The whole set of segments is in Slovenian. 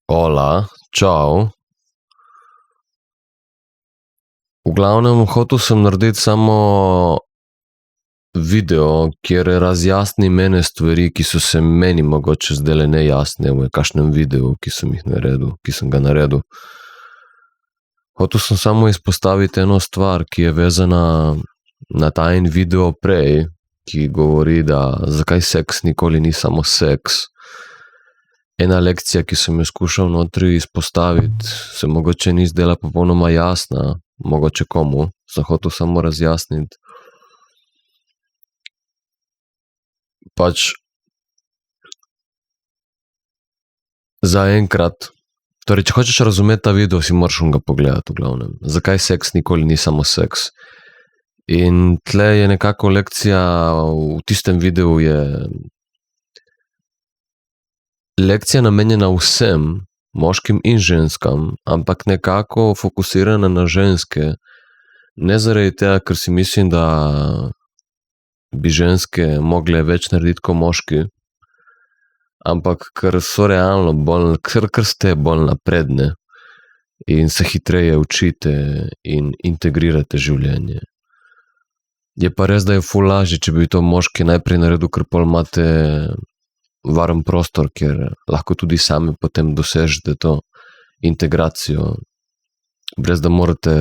Ola, čau. V glavnem, hotel sem narediti samo video, kjer razjasni mene stvari, ki so se meni mogoče zdele nejasne v kakšnem videu, ki sem ga naredil. Hotel sem samo izpostaviti eno stvar, ki je vezana na ta en video prej, ki govori, da zakaj seks nikoli ni samo seks. Ena lekcija, ki sem jo skušal notri izpostaviti, se mogoče ni zdela popolnoma jasna, mogoče komu, sem hotel samo razjasniti. Pač zaenkrat, torej, če hočeš razumeti ta video, si moraš ga pogledati v glavnem. Zakaj seks nikoli ni samo seks? In tle je nekako lekcija, v tistem videu je lekcija namenjena vsem, moškim in ženskam, ampak nekako fokusirana na ženske. Ne zaradi tega, ker si mislim, da bi ženske mogle več narediti kot moški, ampak ker so realno ker ste bolj napredne in se hitreje učite in integrirate življenje. Je pa res, da je ful lažje, če bi to moški najprej naredil, ker pol imate varen prostor, kjer lahko tudi sami potem dosežete to integracijo, brez da morate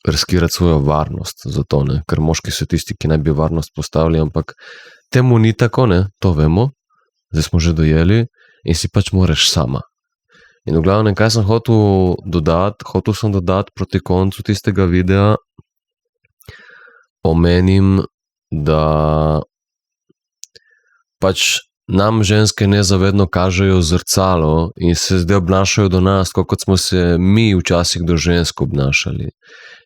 riskirati svojo varnost za to, ne? Ker moški so tisti, ki naj bi varnost postavili, ampak temu ni tako, ne? To vemo, zdaj smo že dojeli in si pač moraš sama. In v glavnem, kaj sem hotel dodati? Hotel sem dodati proti koncu tistega videa, omenim, da pač nam ženske nezavedno kažejo zrcalo in se zdaj obnašajo do nas, kot smo se mi včasih do žensk obnašali.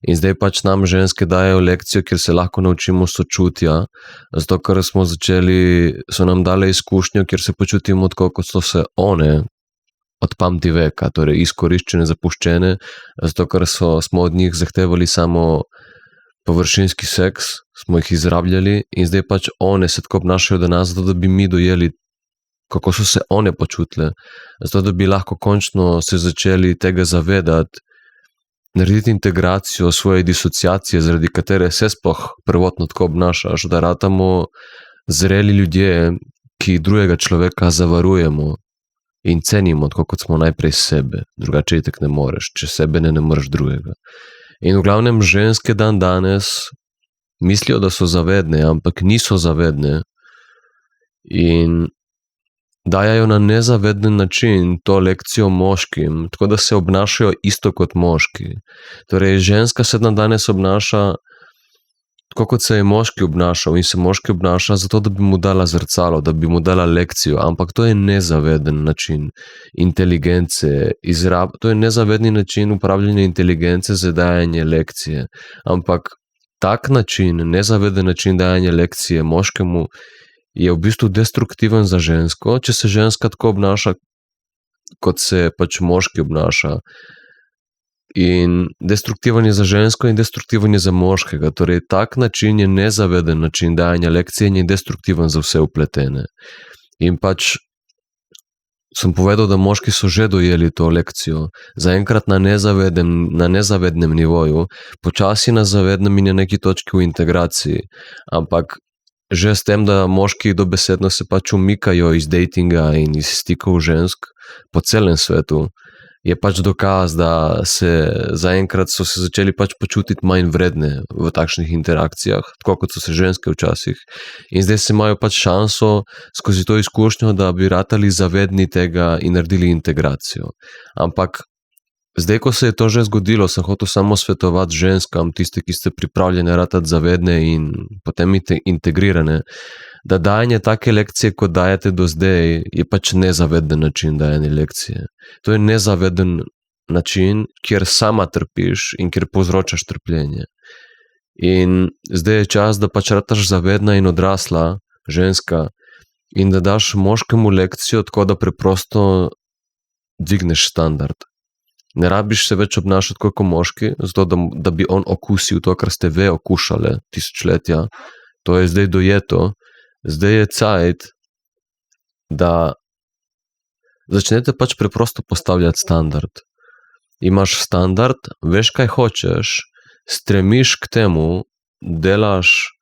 In zdaj pač nam ženske dajo lekcijo, kjer se lahko naučimo sočutja, zato ker so nam dale izkušnjo, kjer se počutimo tako, kot so se one od pamti veka, torej izkoriščene, zapuščene, zato ker smo od njih zahtevali samo površinski seks, smo jih izrabljali in zdaj pač one se tako obnašajo do nas, zato da bi mi dojeli, kako so se one počutile, zato da bi lahko končno se začeli tega zavedati, narediti integracijo svoje disociacije, zaradi katere se sploh prvotno tako obnašaš, da ratamo zreli ljudje, ki drugega človeka zavarujemo in cenimo, tako kot smo najprej sebe, drugače itak ne moreš, če sebe ne moreš drugega. In v glavnem ženske danes mislijo, da so zavedne, ampak niso zavedne in dajajo na nezaveden način to lekcijo moškim, tako da se obnašajo isto kot moški. Torej, ženska se danes obnaša tako, kot se je moški obnašal in se moški obnaša zato, da bi mu dala zrcalo, da bi mu dala lekcijo, ampak to je nezaveden način inteligence, to je nezavedni način upravljanja inteligence za dajanje lekcije, ampak tak način, nezaveden način dajanja lekcije moškemu je v bistvu destruktiven za žensko, če se ženska tako obnaša, kot se pač moški obnaša. In destruktiven je za žensko in destruktiven je za moškega, torej tak način je nezaveden način dajanja lekcije in je destruktiven za vse vpletene. In pač sem povedal, da moški so že dojeli to lekcijo, zaenkrat na nezavednem nivoju, počasi na zavednem in na neki točki v integraciji, ampak že s tem, da moški dobesedno se pač umikajo iz datinga in iz stikov žensk po celem svetu, je pač dokaz, da zaenkrat so se začeli pač počutiti manj vredne v takšnih interakcijah, tako kot so se ženske včasih. In zdaj se imajo pač šanso skozi to izkušnjo, da bi ratali zavedni tega in naredili integracijo. Ampak zdaj, ko se je to že zgodilo, sem hotel samo svetovati ženskam, tiste, ki ste pripravljene ratati zavedne in potem integrirane, da dajanje take lekcije, kot dajete do zdaj, je pač nezaveden način dajanja lekcije. To je nezaveden način, kjer sama trpiš in kjer povzročaš trpljenje. In zdaj je čas, da pač rataš zavedna in odrasla ženska in da daš moškemu lekcijo tako, da preprosto dvigneš standard. Ne rabiš se več obnašati kot moški, zato da bi on okusil to, kar ste ve okušale tisočletja. To je zdaj dojeto. Zdaj je cajt, da začnete pač preprosto postavljati standard. Imaš standard, veš, kaj hočeš, stremiš k temu, delaš,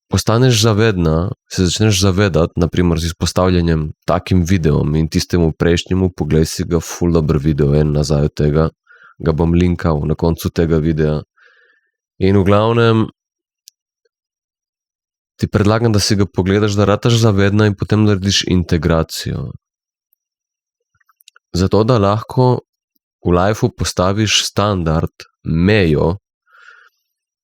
postaneš zavedna, se začneš zavedati, naprimer z izpostavljanjem takim videom in tistemu prejšnjemu, poglej si ga, ful dober video, en nazaj od tega, ga bom linkal na koncu tega videa. In v glavnem ti predlagam, da si ga pogledaš, da rataš zavedna in potem narediš integracijo. Zato, da lahko v lifeu postaviš standard, mejo,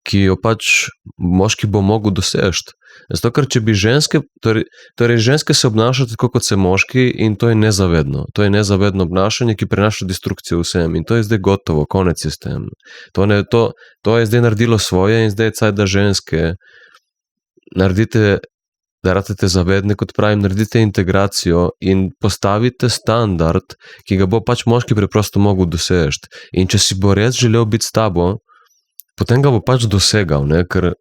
ki jo pač moški bo mogel dosežti. Zato, ker če bi ženske, torej ženske se obnašajo tako kot se moški in to je nezavedno. To je nezavedno obnašanje, ki prinaša destrukcijo vsem in to je zdaj gotovo, konec je s tem. To je zdaj naredilo svoje in zdaj je cajt, da ženske naredite, da ratete zavedne, kot pravim, naredite integracijo in postavite standard, ki ga bo pač moški preprosto mogel dosežti. In če si bo res želel biti s tabo, potem ga bo pač dosegal, ne? Ker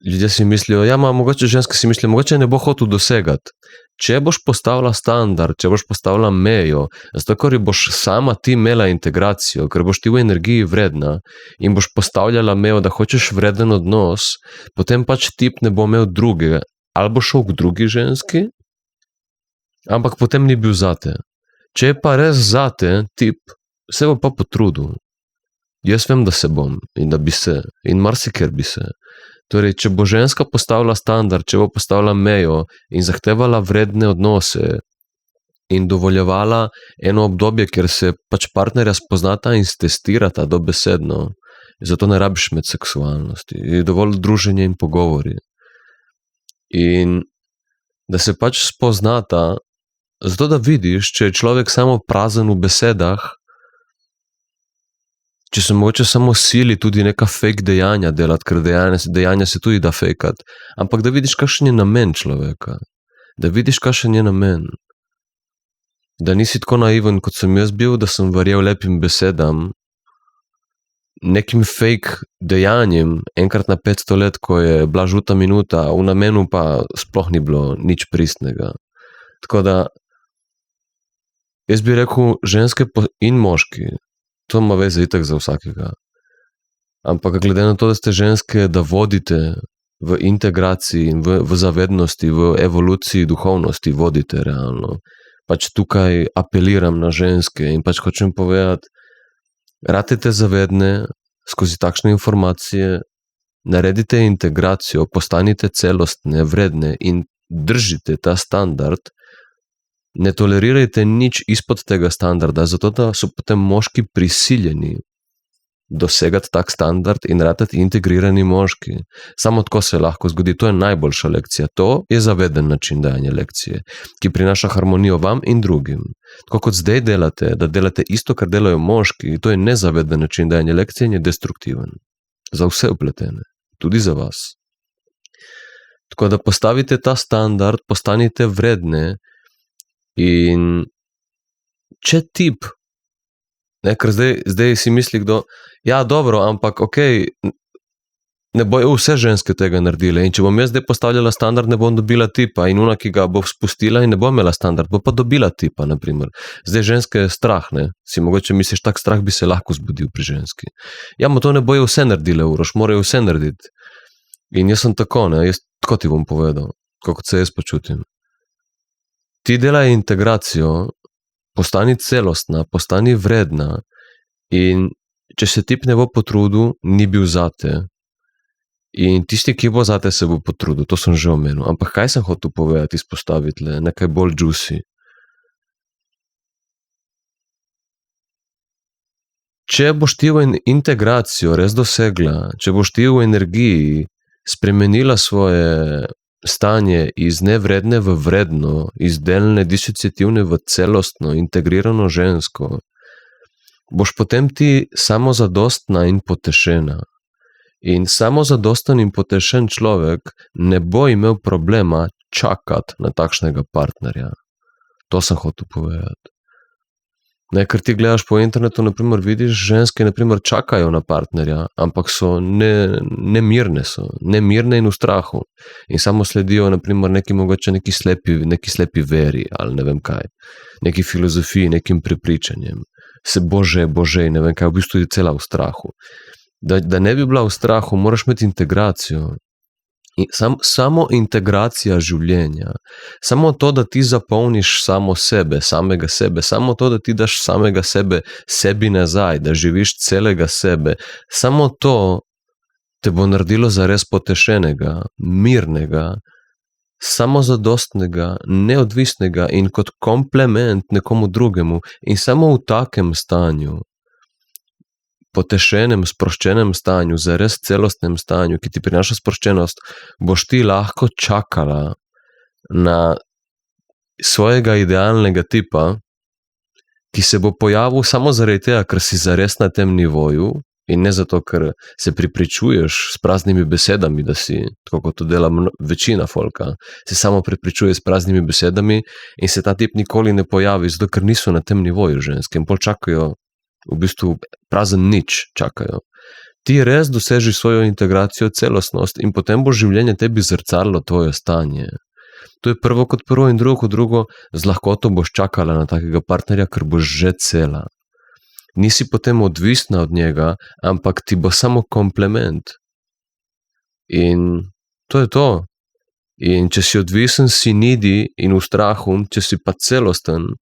ljudje si mislijo, mogoče ženske si mislijo, mogoče ne bo hotel dosegati. Če boš postavila standard, če boš postavila mejo, zato ker boš sama ti imela integracijo, ker boš ti v energiji vredna in boš postavljala mejo, da hočeš vreden odnos, potem pač tip ne bo imel drugega, ali bo šel k drugi ženski, ampak potem ni bil zate. Če je pa res zate, tip, se bo pa potrudil. Jaz vem, da se bom in da bi se in marsikjer bi se. Torej, če bo ženska postavila standard, če bo postavila mejo in zahtevala vredne odnose in dovoljevala eno obdobje, kjer se pač partnerja spoznata in stestirata dobesedno, zato ne rabiš med seksualnosti, je dovolj druženje in pogovori. In da se pač spoznata, zato da vidiš, če je človek samo prazen v besedah, če se mogoče samo sili tudi neka fake dejanja delati, ker dejanja se tudi da fejkati, ampak da vidiš, kakšen je namen človeka, da vidiš, kakšen je namen, da nisi tako naiven, kot sem jaz bil, da sem verjel lepim besedam, nekim fake dejanjem, enkrat na 500 let, ko je bila žuta minuta, v namenu pa sploh ni bilo nič pristnega. Tako da, jaz bi rekel, ženske in moški, to ima veze itak za vsakega. Ampak glede na to, da ste ženske, da vodite v integraciji in v zavednosti, v evoluciji duhovnosti, vodite realno. Pač tukaj apeliram na ženske in pač hočem povedati, ratite zavedne skozi takšne informacije, naredite integracijo, postanite celostne, vredne in držite ta standard. Ne tolerirajte nič izpod tega standarda, zato da so potem moški prisiljeni dosegati tak standard in ratati integrirani moški. Samo tako se lahko zgodi, to je najboljša lekcija. To je zaveden način dajanja lekcije, ki prinaša harmonijo vam in drugim. Tako kot zdaj delate, da delate isto, kar delajo moški, to je nezaveden način dajanja lekcije in je destruktiven. Za vse upletene, tudi za vas. Tako da postavite ta standard, postanite vredne. In če tip, ker zdaj si misli kdo, ja dobro, ampak okej, ne bojo vse ženske tega naredile in če bom jaz zdaj postavljala standard, ne bom dobila tipa in ona, ki ga bo spustila in ne bo imela standard, bo pa dobila tipa, naprimer. Zdaj ženske je strah, ne, si mogoče misliš, tak strah bi se lahko zbudil pri ženski. Ja, to ne bojo vse naredile, Uroš, morajo vse narediti. In jaz sem tako, jaz tako ti bom povedal, kako se jaz počutim. Ti delaj integracijo, postani celostna, postani vredna in če se tip ne bo potrudil, ni bil zate. In tisti, ki bo zate, se bo potrudil, to sem že omenil. Ampak kaj sem hotel povedati, izpostaviti, nekaj bolj juicy. Če boš ti v integracijo res dosegla, če boš ti v energiji spremenila svoje stanje iz nevredne v vredno, iz delne disociativne v celostno, integrirano žensko, boš potem ti samozadostna in potešena. In samozadosten in potešen človek ne bo imel problema čakati na takšnega partnerja. To sem hotel povedati. Ne, ker ti gledaš po internetu, naprimer, vidiš ženske, naprimer, čakajo na partnerja, ampak so nemirne, nemirne in v strahu. In samo sledijo, naprimer, neki slepi veri ali ne vem kaj, neki filozofiji, nekim prepričanjem. Se bože, ne vem kaj, v bistvu je cela v strahu. Da ne bi bila v strahu, moraš imeti integracijo. In samo integracija življenja, samo to, da ti zapolniš samega sebe, samo to, da ti daš samega sebe sebi nazaj, da živiš celega sebe, samo to te bo naredilo zares potešenega, mirnega, samozadostnega, neodvisnega in kot komplement nekomu drugemu. In samo v takem stanju, potešenem, sproščenem stanju, zares celostnem stanju, ki ti prinaša sproščenost, boš ti lahko čakala na svojega idealnega tipa, ki se bo pojavil samo zaradi tega, ker si zares na tem nivoju in ne zato, ker se prepričuješ s praznimi besedami, da si, tako kot to dela večina folka, se samo prepričuje s praznimi besedami in se ta tip nikoli ne pojavi, zato ker niso na tem nivoju ženske in pol čakajo v bistvu prazen nič čakajo. Ti res doseži svojo integracijo, celostnost in potem bo življenje tebi zrcalo tvoje stanje. To je prvo kot prvo in drugo kot drugo, z lahkoto boš čakala na takega partnerja, ker boš že cela. Nisi potem odvisna od njega, ampak ti bo samo komplement. In to je to. In če si odvisen, si needy in v strahu, če si pa celosten,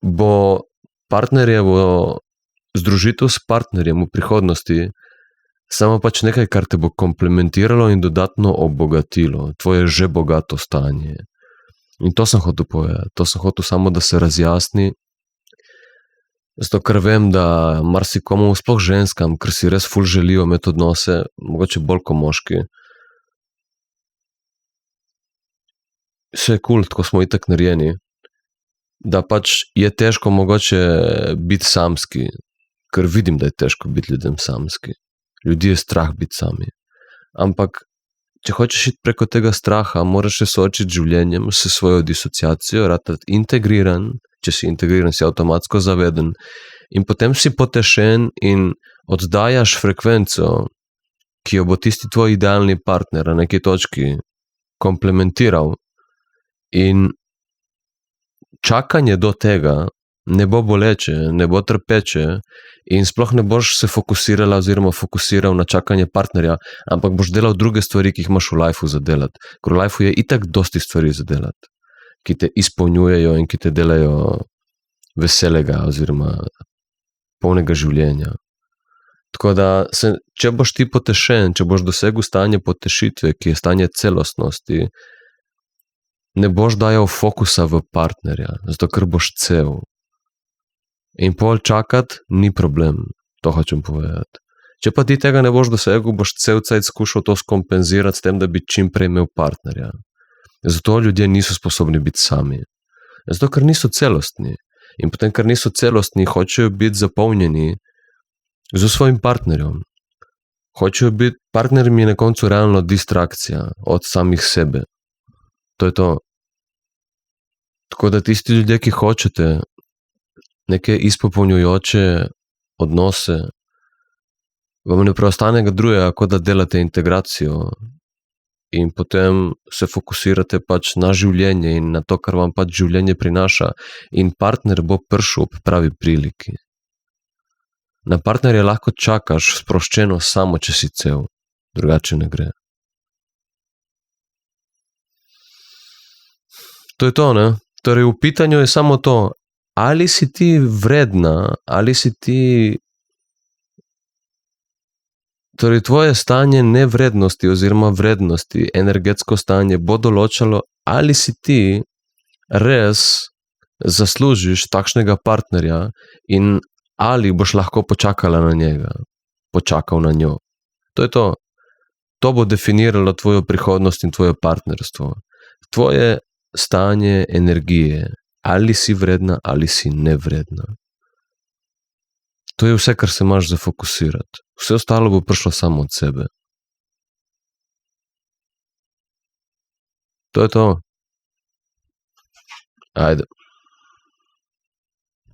bo partnerjevo združitev s partnerjem v prihodnosti samo pač nekaj, kar te bo komplementiralo in dodatno obogatilo tvoje že bogato stanje. In to sem hotel povedati. To sem hotel samo, da se razjasni. Zato, ker vem, da marsikomu, sploh ženskam, ker si res ful želijo imeti odnose, mogoče bolj kot moški. Vse je cool, tako smo itak narejeni. Da pač je težko mogoče biti samski, ker vidim, da je težko biti ljudem samski. Ljudi je strah biti sami. Ampak, če hočeš iti preko tega straha, moraš se soočiti z življenjem, s svojo disociacijo, ratati integriran, če si integriran, si avtomatsko zaveden in potem si potešen in oddajaš frekvenco, ki jo bo tisti tvoj idealni partner na neki točki komplementiral in čakanje do tega ne bo boleče, ne bo trpeče in sploh ne boš se fokusirala oziroma fokusiral na čakanje partnerja, ampak boš delal druge stvari, ki jih imaš v lifeu za delati. Ker v lifeu je itak dosti stvari za delati, ki te izpolnjujejo in ki te delajo veselega oziroma polnega življenja. Tako da, če boš ti potešen, če boš dosegel stanje potešitve, ki je stanje celostnosti, ne boš dajal fokusa v partnerja, zato ker boš cel. In pol čakati ni problem, to hočem povedati. Če pa ti tega ne boš dosegel, boš cel cajt skušal to skompenzirati s tem, da bi čim prej imel partnerja. Zato ljudje niso sposobni biti sami. Zato ker niso celostni. In potem, ker niso celostni, hočejo biti zapolnjeni z svojim partnerjem. Hočejo biti partnerji na koncu realno distrakcija od samih sebe. To je to. Tako da tisti ljudje, ki hočete neke izpopolnjujoče odnose, vam ne preostane drugega, kot da delate integracijo in potem se fokusirate pač na življenje in na to, kar vam pač življenje prinaša in partner bo prišel ob pravi priliki. Na partnerja lahko čakaš sproščeno samo, če si cel, drugače ne gre. To je to, ne? Torej, v pitanju je samo to, ali si ti vredna, ali si ti, torej tvoje stanje nevrednosti oziroma vrednosti, energetsko stanje bo določalo, ali si ti res zaslužiš takšnega partnerja in ali boš lahko počakala na njega, počakal na njo. To je to. To bo definiralo tvojo prihodnost in tvoje partnerstvo. Tvoje stanje energije, ali si vredna, ali si nevredna. To je vse, kar se imaš za fokusirati. Vse ostalo bo prišlo samo od sebe. To je to. Ajde.